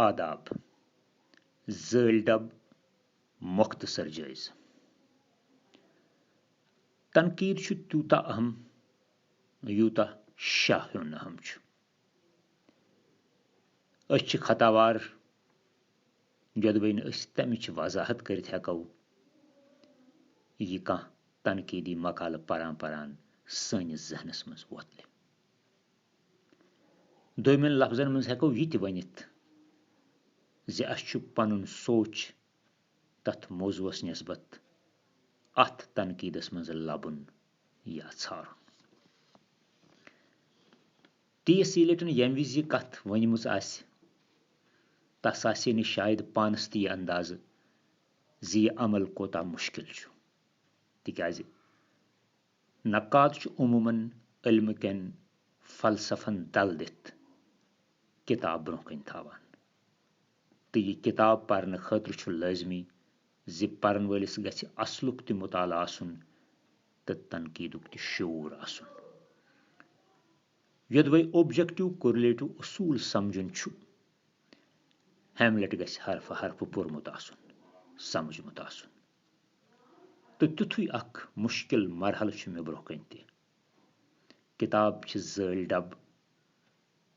आदाब ज़ैल डब मुख्तसर जायज़ तनकीद छु तूता अहम यूता शाह अहम छु अस खतावार जदबन तमिच वजाहत कर हेको यह कह तनकीदी मकाल परान परान सनिस जहनस मज वोतले दोमिन लफ्जन मज हेको यह वनित ज़ अस पनुन सोच तथ मौजूस नस्बत अथ तनकीदस मज लबुन या छारुन टीएस सीलेटन यम विज यह कथ वनमुज आसि तस आसि न शायद पानस ती अंदाज ज़ यह अमल कोता मुश्किल छु तिकाज नक्काद छु उमूमन इल्म केन फलसफन दल दित किताब ब्रोह कन थावान तो यह किताब पढ़ने खतर छु लाजमी ज़ पढ़न वलिस गछि असलुक ति मुताला आसुन तो तनकीदुक ति शूर आसुन यदवै ऑब्जेक्टिव कोरिलेटिव उसूल समझुन छु हैमलेट गछि हरफ हरफ पोरमुत आसुन समझमुत आसुन तो तुथुई अख मुश्किल मरहल छु मे ब्रोह कन ति किताब छ ज़ैल डब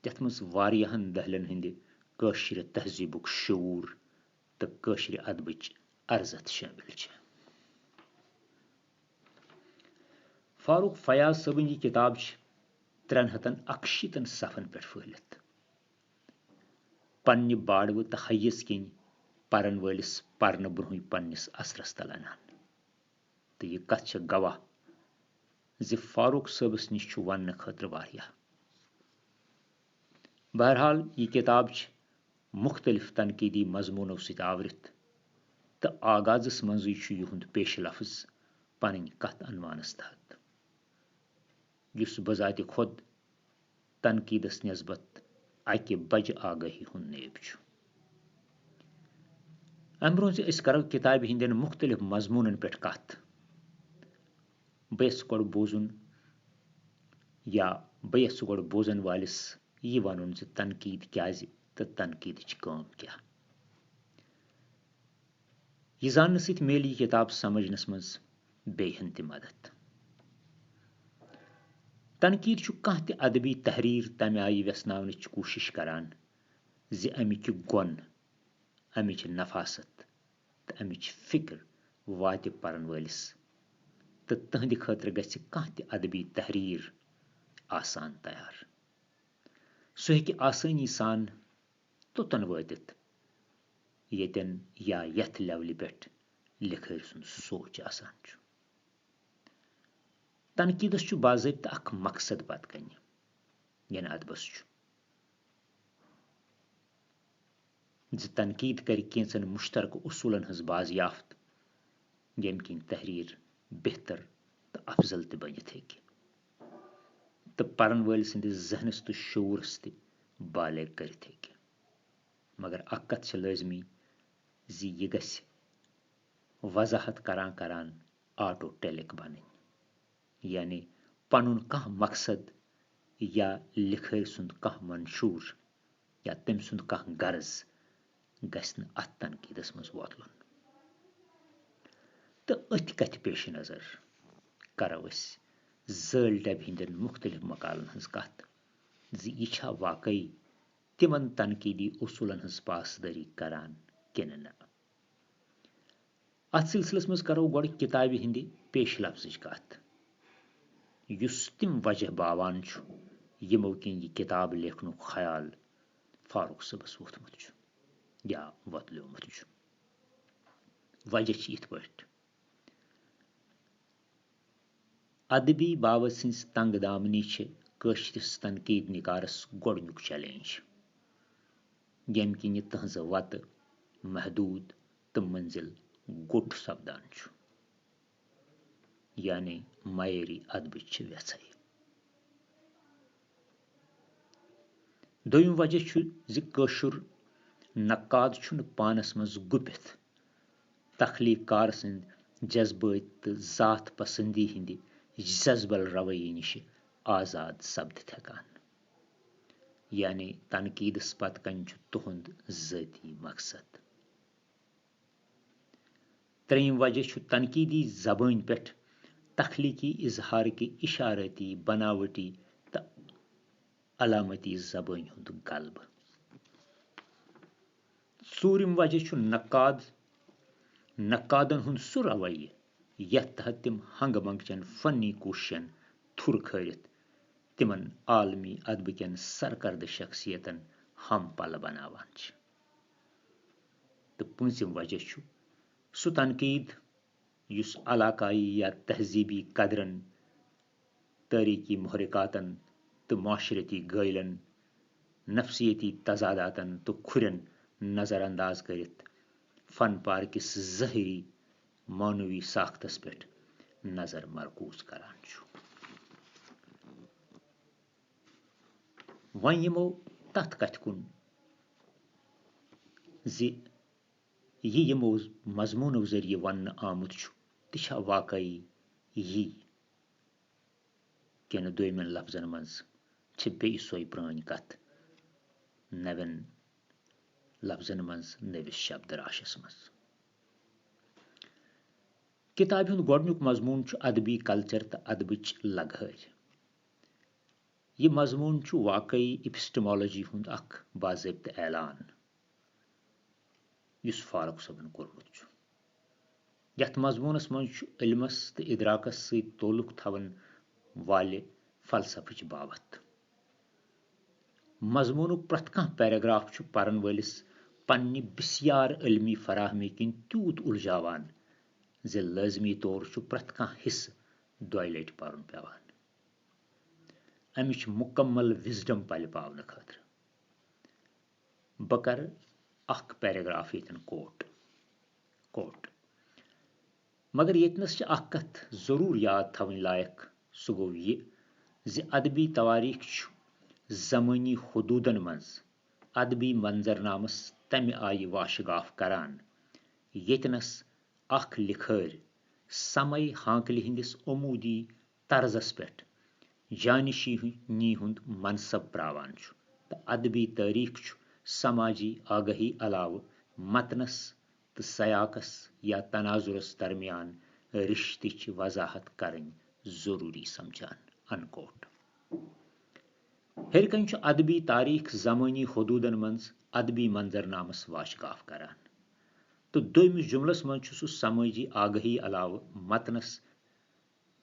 तथ मज वारियाहन दहलन हिंदि कशिर तहजीबुक शूर तो कशिर अदबच अर्जत शामिल छ फारूक फयाज सबन यह किताब 361 सफन पे फहलित पन्ने बाड़व तो हयस किन परन वलिस परन ब्रोह पन्निस असरस तल अनान तो यह कथ गवाह ज़ फारूक सबस निश वन खतर वारिया बहरहाल यह किताब मुख्तलिफ तनकीदी मजमूनों सत आवरित तो आगाजस मज युंद पेश लफ्ज पन कथ अनवानस तहत युस बजात खुद तनकीदस नस्बत अकि बज आगाही हुन नेब छु अम ब्रोह ज़ करो किताब हिंदन मुख्तलिफ मजमूनन पे कथ बस गोड़ बोजुन या बस गोड़ बोजन वालिस यह वन ज़ तनकीद क्या तो तनकीद काम क्या यह जानने सत मेल यह किताब समझनस मज बेहन ति मदद तनकीद छु कह ति अदबी तहरीर तमे आई व्यसनावनच कोशिश करान ज़ अमिच गुन अमिच नफासत तो अमिच फिक्र वात परन वलिस तो तहद खतर गछि कह ति अदबी तहरीर आसान तैयार सह हेकि आसानी सान तोतन वातित येतन या यथ लेवल पे लिखर सुन सोच आसान छु तनकीदस छु बाज़ाब्ता अख मकसद पत कन यानी अदबस छु ज तनकीद कर कैंसन मुश्तरक उसूलन हज बाज़याफ्त यम किन तहरीर बेहतर तो अफजल तो बनित हेकि तो परन वल सिंदिस जहनस तो शूरस ति बालेग करित हेकि मगर अख कथ छ लाजमी ज़ यह गछि वजाहत करान करान ऑटोटेलिक बन यानी पनुन कह मकसद या लिखर सुंद कह मंशूर या तम सुंद कह गर्ज गसन अत तनकीदस मज वोतलन तो अथ कथ पेश नजर करो ज़ैल डब हिंदन मुख्तलिफ मकालन हज कथ ज़ यह वाकई तिमन तनकीदी उसूलन हज पासदारी करान किन न अत सिलसिलस मज करो गोड़ किताब हिंदी पेश लफ्ज कथ युस तिम वजह बावान छु यमो किन यह किताब लेखनु ख्याल फारूक सबस वोथमुत छु या वतलोमुत छु वजह इत पट अदबी बाव सिंस तंग दामनी कशिरस तनकीद निकारस गोड़नुक चैलेंज यम किन तहज वत महदूद तो मंजिल गुट सपदान छु यानी मायरी अदब व्यथाई दोयम वजह छु ज़ कशुर नक्काद छु पानस मज गुपित तखलीक कार सिंद जज्बात तो जात पसंदी हिंदी जज्बल रवैये निश आजाद सपदित हेकान यानी तनकीदस पत कन तुहद ज़ाती मकसद। त्रेयम वजह तनकीदी जबान पे तख्लीकी इजहार की इशारती बनावटी तो अलामती जबान हुंद गलब। सूरम वजह नक्कादन हुंद सु रवैय यथ तहत तिम हंग मंगचन फनी कोशिशन थुर खरित तिमन आलमी अदब कन सरकर्द शख्सियतन हम पल बनावान छ। तो पूंसिम वजह सु तनकीद युस अलाकाई या तहजीबी कदरन, तारीखी महरिकातन तो माशरती गैलन, नफसियती तजादातन तो खुरन नज़रअंदाज करित फन पार किस ज़ाहिरी मानवी साख्तस पे नजर मरकूज करान छ। वन यमो तथ कथ कुन यह यमो मजमूनों जरिए वन आमुत तह वाकई यी किन दोयमन लफ्जन मज बे सोई प्रान कथ नवन लफ्जन मज नविस शब्द राशस मज। किताब हुंद गोडनुक मजमून अदबी कल्चर तो अदबच लगहर। यह मजमून वाकई एपिस्टेमोलॉजी हुंद अख बाज़ाब्त ऐलान युस फारूक सबन कोरमुत। यथ मजमूनस मज इल्मस तो इदराकस सत तोल्लुक थवन वाले फलसफच बाबत। मजमूनुक प्रथ कह पैराग्राफ परन वलिस पन्नि बिस्यार इल्मी फराहमी किन तूत उलझावान जे लाजमी तौर प्रथ कह हिस्स दोय लट परन पेवान। अमिच मुकम्मल विजडम पल पावन खतर बह कर अख पैराग्राफ यतन कोट मगर यतनस अख कथ जरूर याद थवन लायक सह गो यह अदबी तवारीख ज़मानी हदूदन मज अदबी मंजरनामस तमि आय वाशगाफ करान यतनस अख लिखर समय हांकलि हिंदिस उमूदी तर्जस पे जानशीनी हुंद मनसब प्रावान तो अदबी तारीख समाजी आगही अलाव मतनस तो सयाकस या तनाजुरस दरमियान रिश्तिच वजाहत करन जरूरी समझान अनकोट। हरकन अदबी तारीख ज़मानी हदूदन मज अदबी मंजरनामस वाशगाफ करान तो दोयमिस जुमलस मज सह समाजी आगही अलाव मतनस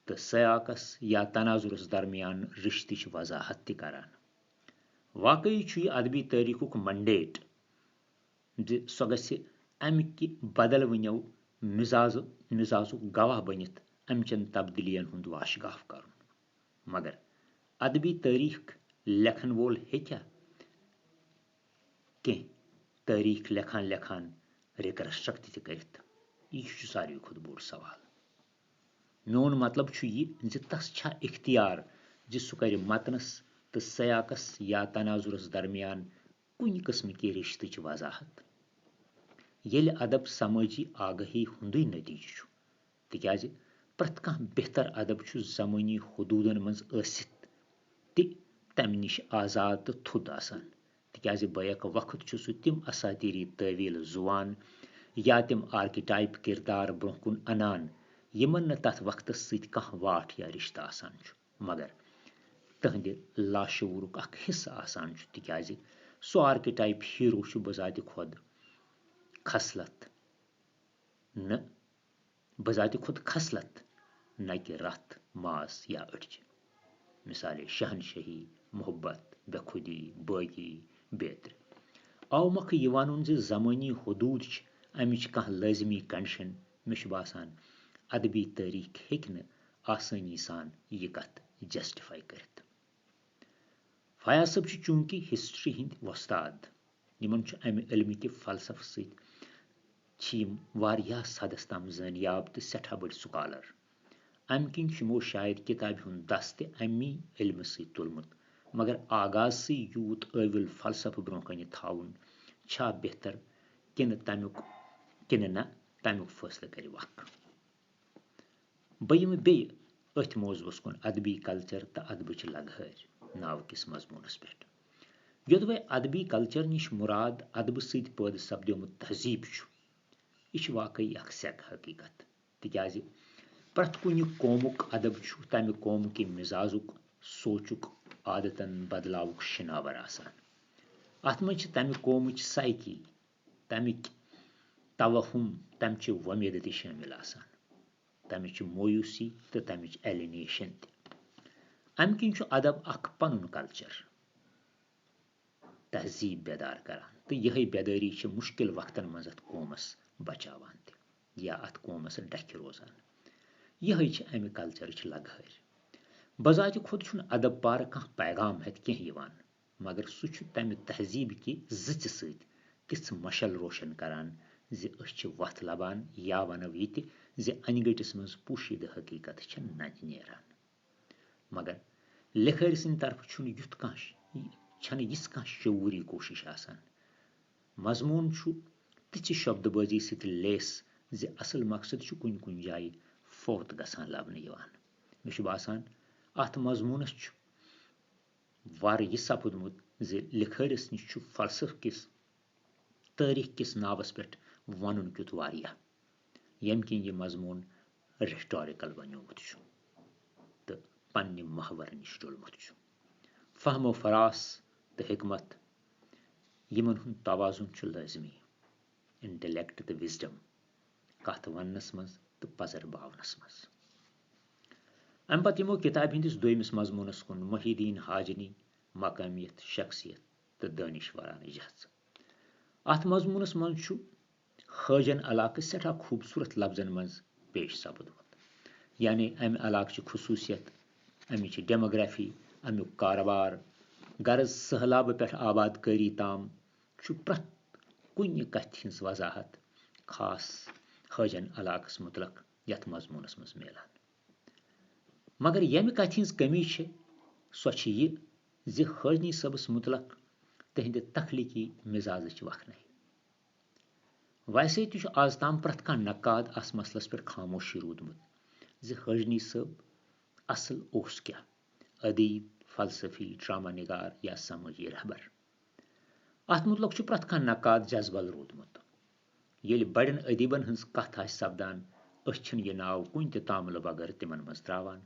तो सयाकस या तनाजुरस दरमियान रिश्तिच वजाहत ति करान। वाकई यह अदबी तारीखुक मंडेट सह गि अमिक बदल वनो मिजाजुक गवाह बनित अमचन तब्दीलियन हुंद वाशगाफ कर। मगर अदबी तारीख लेखन वोल हेक्या कह तारीख लेखान लेखान रिकंस्ट्रक्ट करित यह सारी खुद बोड़ सवाल। मोन मतलब यह तस छा इख्तियार सह कर मतनस तो सयाकस या तनाजुरस दरमियान कुन किस्म की रिश्तच वजाहत येल अदब समाजी आगही हुंदुई नतीज तिक्याज प्रथ कह बेहतर अदब ज़मानी हदूदन मज आसित तम निश आजाद तो थुद आसान तिक्याज बैक वक्त सह तिम असातीरी तवील जुवान या तिम आर्किटाइप किरदार ब्रोह कुन अनान यमन न तथ वक्त सत कह वाट या रिश्ता आसान मगर तहद लाशूरुक अख हिस्सा आसान तिक्याज सह आर्किटाइप हीरो बजात खुद खसलत न कि रथ मास या अड़च मिसाल शहनशाही मोहब्बत बेखुदी बागी बेत्र अवमख यह वन ज़मानी हदूद अमिच कह लाजमी कंडीशन मे बासान अदबी तारीख हेक्य आसानी सान यह कथ जस्टिफाई करित। फयाज सब चूंकि हिस्ट्री हिंद वस्ताद यमन अमि इल्म कि फलसफ सम वारियाह सदस तम जानियाब तो सठा बड़ स्कॉलर अमि किन यमो शायद किताब हुंद दस ते अमी इल्म सत तुलमुत मगर आगाज से यूत अविल फलसफ ब्रोह कन थाउन छा बेहतर किन न तमुक फैसला कर वक्त। बह बे अथ मौजूस कुन अदबी कल्चर तो अदबच लगहर नाव किस मजमूनस पे योदवे अदबी कल्चर निश मुराद अदब सद पैद सपद्योमुत तहजीब यह वाकई अख सेक हकीकत तिकाज प्रथ कुन कौमुक अदब तमि कौम कि मिजाजुक सोचुक आदतन बदलावुक शिनावर आसान अत मज तमि कौमच साइकी तमिक तवहुम तमच वमेद त शामिल आसान तमिच मोयूसी तो तमिच एलिनेशन अम किन अदब अख पनुन कल्चर तहजीब बेदार करान तो यह बेदारी मुश्किल वक्तन मज अत कौमस बचावान या अत कौमस डख रोजान यह अमि कल्चर लगहर बजात खुद अदब पार कह पैगाम हेत कह मगर सह तमि तहजीब कि जिच सथ मशल रोशन करान वथ लबान या वनो ये अनगटिस मज पोशीद हकीकत नज नेरान मगर लिखर सिंद तरफ युथ यिस कह शूरी कोशिश आसान मजमून तिच शब्दबाजी सत लेस असल मकसद कुन कुन जाय फोत गसान लबन मे बासान अत मजमूनस वार यह सपुदमुत लिखरिस निश फलसफ किस तारीख किस नावस पे वन क्युत वारिया यम कि यह मजमून रिस्टोरिकल बनोमुत तो पन्ने महवर निश डोलमुत फहमो फरास तो हिकमत यमन हुंद तवाजुन लाजमी इंटेलेक्ट तो विजडम कथ वनस मज तो पजर बावनस मज अम पत यमो किताब हंदिस दोयमिस मजमूनस कुन मुहीद्दीन हाजनी मकामियत शख्सियत तो दानिशवरान जहज अत मजमूनस मज हाजन इलाक सठा खूबसूरत लफ्जन मज पेश सपदमुत यानी अम इलाक खसूसियत अमिच डेमोग्राफी अमुक कारोबार गर्ज सहलाब पे आबादकारी ताम प्रथ कुन कथ हज वजाहत खास हाजन इलाकस मुतलक यथ मजमूनस मज मिलान मगर यमि कथ हज कमी सो यह हाजनी सबस मुतलक तहद तखलीकी मिजाज वखन वैसे तो आज ताम प्रथ कह नक्काद अस मसलस पे खामोशी रूदमुत हाजनी सब असल ओस क्या अदीब फलसफी ड्रामा निगार या समाजी रहबर अत मुतलक प्रथ कह नक्काद जज्बल रूदमुत ये बड़न अदीबन हज कथ सपदान यह नाव कुन तामल बगर तिमन मज त्रावान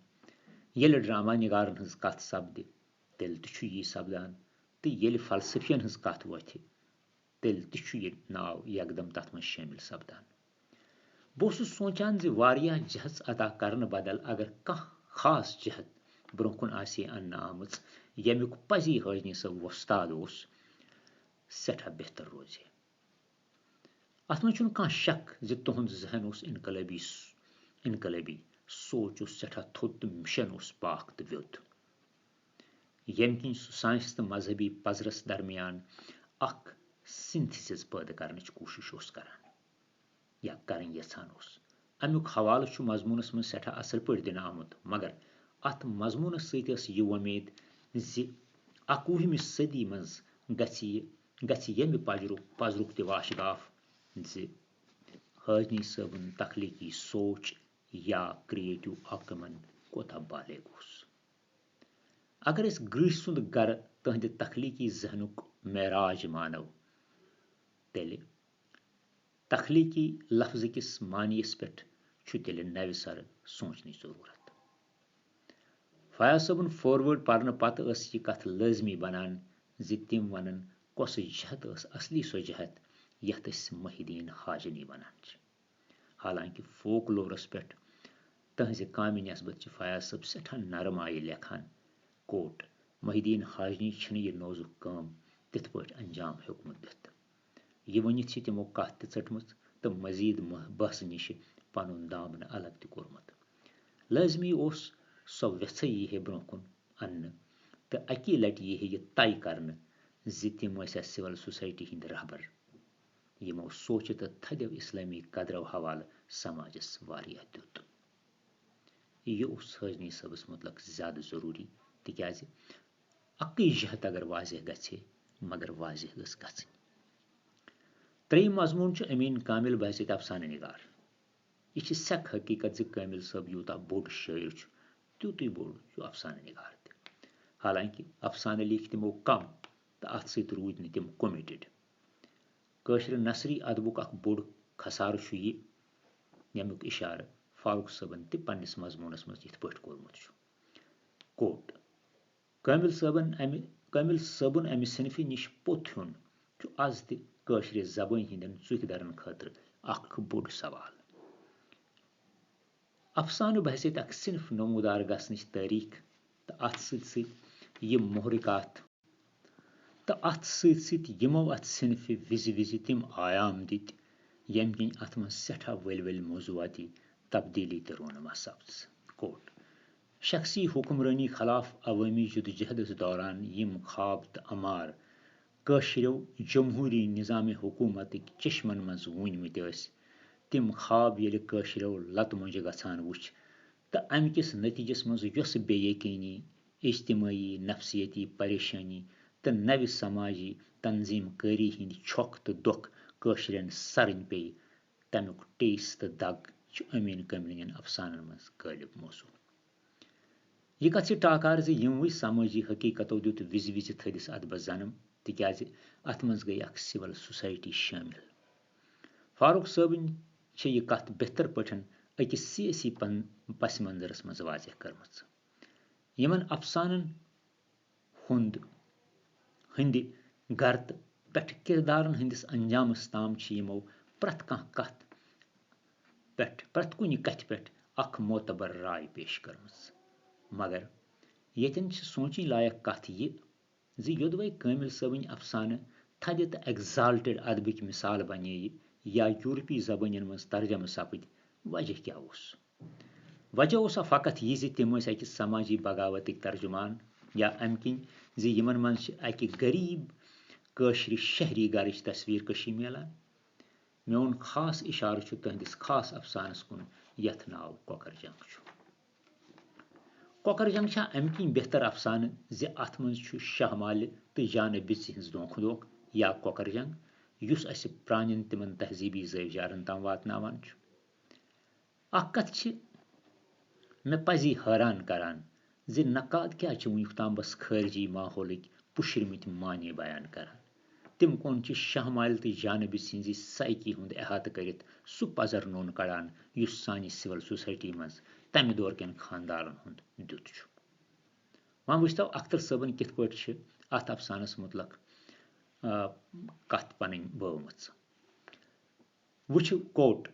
ये ड्रामा निगारन हज कथ सपद तेल यी सपदान तो ये फलसफियन हज कथ वथ तेल यह नाव यकदम तथ मज शामिल सपदान बहुत सोचान वारियाह जहज अदा करन बदल अगर कह खास जहत ब्रोह कुन अन्न आमच यमुक पजी हाजनी सब वस्ताद सठा बेहतर रोज अत मज कह शक तुहद जहन इनकलाबी सोच सठा थोद तो मिशन पाक तो व्योद यम कि साइंस तो मजहबी पजरस दरमियान अख सिंथेसिस पैदा करने कोशिश करान या कर यछान अमुक हवाल मजमूनस मज सठा असल पे दिन आमुत मगर अत मजमूनस सत यह उम्मीद 21वीं सदी मज यमि पजरुक त वाशगाफ हाजनी सबन तखलीकी सोच या क्रिएटिव अकमन कोता बालेग अगर ग्रीस सुंद गर तहद तखलीकी जहनुक मेराज मानव तेल तखलीकी लफ्ज किस मानियस पे तेल नव सर सोचने जरूरत फयाज सबन फॉरवर्ड पढ़ने पत यह कथ लाजमी बनान तिम वनन कस जहत असली सो जहत यथ मुहीद्दीन हाजनी वनान हालांकि फोकलोरस पे तहज कामि नस्बत फयाज सब सठा नरम आय लेखान कोट मुहीद्दीन हाजनी यह नोजुक काम तिथ पे अंजाम हेकमुत दित यह वनिथ तिमो कथ तटमच तो मजीद बहस निश पनुन दामन अलग तोर्मुत लाजमी सो व्यथ यह ब्रोह कुन अन्न तो अकी लट यह तय करने तिम सिविल सोसाइटी हंद रहबर यमो सोच तो थदो इस्लामी कदरों हवाल समाजस वारिया दुत यह हाजनी सबस मुतलक ज्यादा जरूरी तिकाज अक्की जहत अगर वाजह गछे मगर वाजह गस गछन त्रेयम मजमून अमीन कामिल बहसियत अफसाना निगार यह सेक हकीकत कामिल सब यूता बोड़ शायर त्यूत बोड़ अफसाना निगार हालांकि अफसाना लिख तमो कम तो तो अत सत रूद न तम कमिटेड। कशर नसरी अदबुक अख बोड़ खसार यमुक इशार फारूक सबन ति पन्निस मजमूनस मज यिथ पठ कोरमुत कोट कामिल सबन अमि सिनफि निश पोत हुन आज ति कशर जबान हिंदन चुकदरन खतर अख बोड़ सवाल। अफसानु बहसियत अख सिनफ नमूदार गसनच तारीख तो अत सत यम मोहरिकात तो अत सत यमो अत सिनफ विज विज तम आयाम दित यम किन अत मज सठा वल मौजूआती तब्दीली तो रोनमा सब्ज। कोट शख्सी हुक्मरानी खिलाफ अवामी जदोजहदस दौरान यम ख्वाब तो अमार कशरो जमहूरी निज़ाम हुकूमत चश्मन मज वनमत तम ख्वाब ये कशरो लत मुंज गसान वुच तो अमकिस नतीजस मज यस बेयकीनी इज्तिमाई नफसियती परेशानी तो नव समाजी तंजीम कारी हिंद छक तो दुख कशरन सरन पे तमुक टेस तो दग अमीन कमिन अफसान मज गालिब मौसू। यह कथ टाकार यमवे समाजी हकीकतों दुत विज विज थदिस अदब जन्म तिकाज अत मज गई अख सिविल सोसाइटी शामिल। फारूक सबन यह कथ बेहतर पठन अकिस सियासी पस मंजरस मज वाजह करमच। यमन अफसानन हंद गर्त पेठ किरदारन हंदिस अंजामस ताम यमो प्रथ कह कथ पेठ प्रथ कुन कथ पेठ अख मोतबर राय पेश करमच। मगर यतन सोचन लायक कथ यह योदवे कामिल सबन अफसान थद तो एग्जाल्टेड अदबिक मिसाल बने या यूरोपी जबान मज तर्जम सपद वजह क्या वजह फ़कत यह तम अकिस समाजी बगावत तर्जुमान या अम किन यमन मज अकि गरीब कशर शहरी गरच तस्वीर कशी मिलान। मोन खास इशार तुहदिस खास अफसानस कुन यथ नाव कोकर जंग। कोकर जंग अम किन बेहतर अफसान अत मज शाह माल तो जान बिच हज दोख दोख या कोकर जंग युस अस प्रानन तिमन तहजीबी जवजारन तम वातनावान। अख कथ मे पजी हैरान करान नक्काद क्या वुनिक ताम बस खारजी माहौल पुशरमित माने बयान करान तिम कोन शाह माल तो जानबी सिंजी साइकी हुंद अहात करित सु पजर नोन कड़ान युस सानि सिविल सोसाइटी मज तमि दौर केन खानदारन हुंद दुत छु। वहां वुचतो अख्तर सबन कित पट अत अफसानस मुतलक कथ पन बवमच। वुचु कोट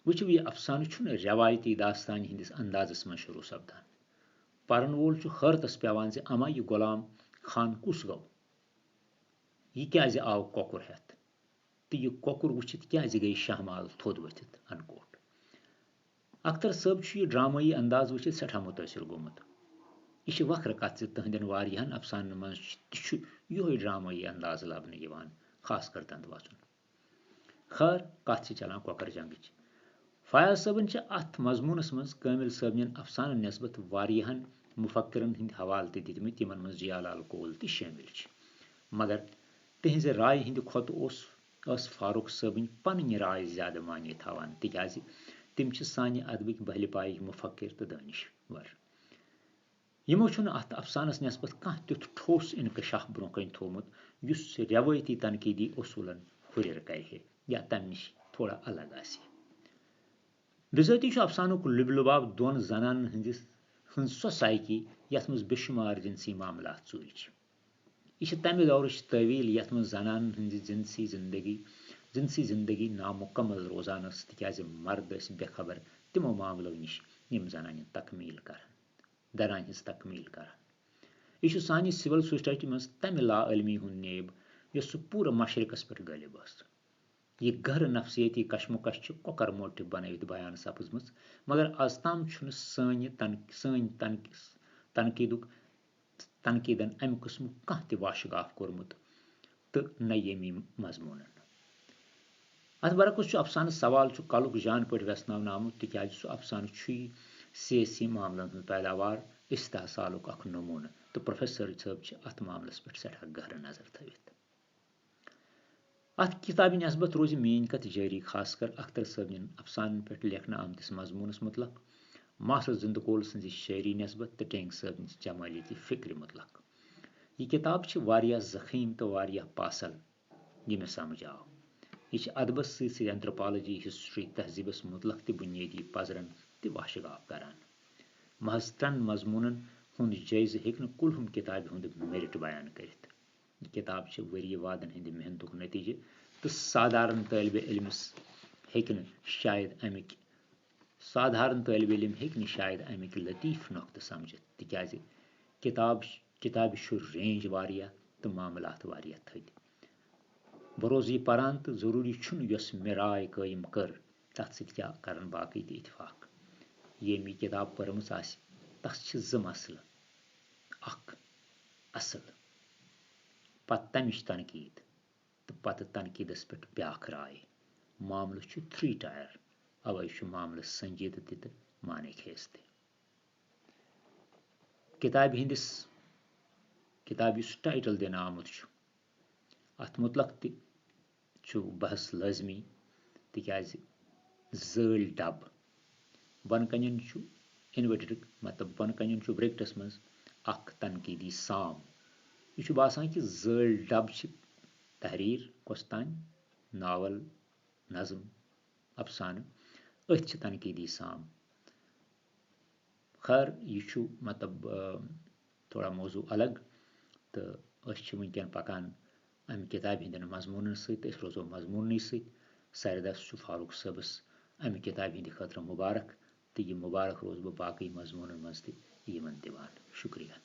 वुचु यह अफसान रवायती दास्तान हिंदिस अंदाजस मज शुरू सपदान परन वोल हैरतस पेवान अमा यह गुलाम खान कुस गो यह क्या आव कोकुर हेत तो यह कोकुर वुचित क्या गई शाहमाल थोद वथित अनकोट। अख्तर सब यह ड्रामाई अंदाज वुचित सठा मुतासिर गोमुत यह वक्र कथ तहदन वारियान अफसान मज यो ड्रामाई अंदाज लबन यवान खास कर तंद वाचुन। खैर कथ चलान कोकर जंग फयाज सबन अत मजमूनस मज कामिल सबन अफसान नस्बत वारियाहन मुफक्किरन हिंद हवाल दितमित यमन मज जियालाल कोल ति शामिल मगर तिहज राय हिंद खोत फारूक सबन पन्न राय ज्यादा माने थवान तिकाज तिम सानि अदबिक बहल पाई मुफक्किर तो दानिशवर। यमो अत अफसानस नस्बत कह तुथ ठोस इनकशाफ ब्रोह थोमुत युस रवायती तनकीदी उसूलन हुरिर करे या तम निश थोड़ा अलग आसि। बिजाती अफसानुक लुबलुबाव दोन जनान हंद सो साइकी यथ मज बेशुमार जिनसी मामला चूर यह तमि दौर तवील यथ मज जनान हंद जिनसी जिंदगी नामुकम्मल रोजान तिकाज मर्द बेखबर तिमो मामलों निश यम जनान तकमील कर दरान हज तकमील कर। यह सानि सिविल सोसाइटी मज तमि ला अलमी हुंद नेब यस पूरा मशरकस पे गालिब यह गर नफसियती कशमकश कोकर मोटिव बनवित बयान सपजम मगर आज ताम सन तनकीदन अमि किस्म कह त वाशगाफ कोरमुत तो न यमी मजमून। अत बरकुस अफसान सवाल कलुक जान पे व्यसनावन आमुत तिकाज सह अफसान सियासी मामलन हंद पैदावार इस्तेहसालुक अख नमून तो प्रोफेसर साहब अत मामलस पे सठा गहर नजर थवित। अत किताबी नस्बत रोज मेन कथ जारी खासकर अख्तर सबन अफसान पे लेखन आमतिस मजमूनस मुतलक मासर जिंदकोल सज शायरी नस्बत तो टेंग सबन जमालियती फिक्र मुतलक यह किताब वारियाह ज़ख़ीम तो वारियाह पासल ये मे समझ आव। यह अदबस सि एंथ्रोपोलॉजी, हिस्ट्री, तहजीबस मुतलक त बुनियादी पजरन त वाशगाब करान। महज त्रन मजमूनन हुंद जायज़ हेक कुलहुम किताब हुंद मेरिट बयान करित। यह किताब वरी वादन हंद मेहनतुक नतीजे तो साधारण तालिब इल्मस हेक शायद अमिक साधारण तालिब इल्म हेक शायद अमिक लतीफ़ नुक्त समझित तिकाज किताब रेंज वारिया तो मामलात वारिया थद। बह रोज यह परान तो जरूरी यस मे राय कायम कर तथ सत क्या करन बाकी त इतफाक। यम यह किताब पर्मस आस तस ज मसल अख असल पत तमिश तनकीद तो पत तनकीदस पे ब्याख राय। मामल 3 टायर अवै मामल संजीद त माने खेस त। किताब हंदिस किताब टाइटल दिन आमुत अत मुतलक त बहस लाजमी तिकाज ज़ल डब बन कन इन्वर्टेड मतलब बन कन ब्रैकेटस मज अख तनकीदी साम। यह बासान कि ज़ल डब तहरीर कस तान नावल नज़म अफसान अथ तनकीदी साम। खैर यह मतलब थोड़ा मौजू अलग तो वनकन पकान अमि किताब हंदन मजमून सत रोजो मजमून सत। सरदस फारूक सबस अमि किताब हंद खतर मुबारक तो यह मुबारक रोज बह बाकी मजमून मज तमन दिवान। शुक्रिया।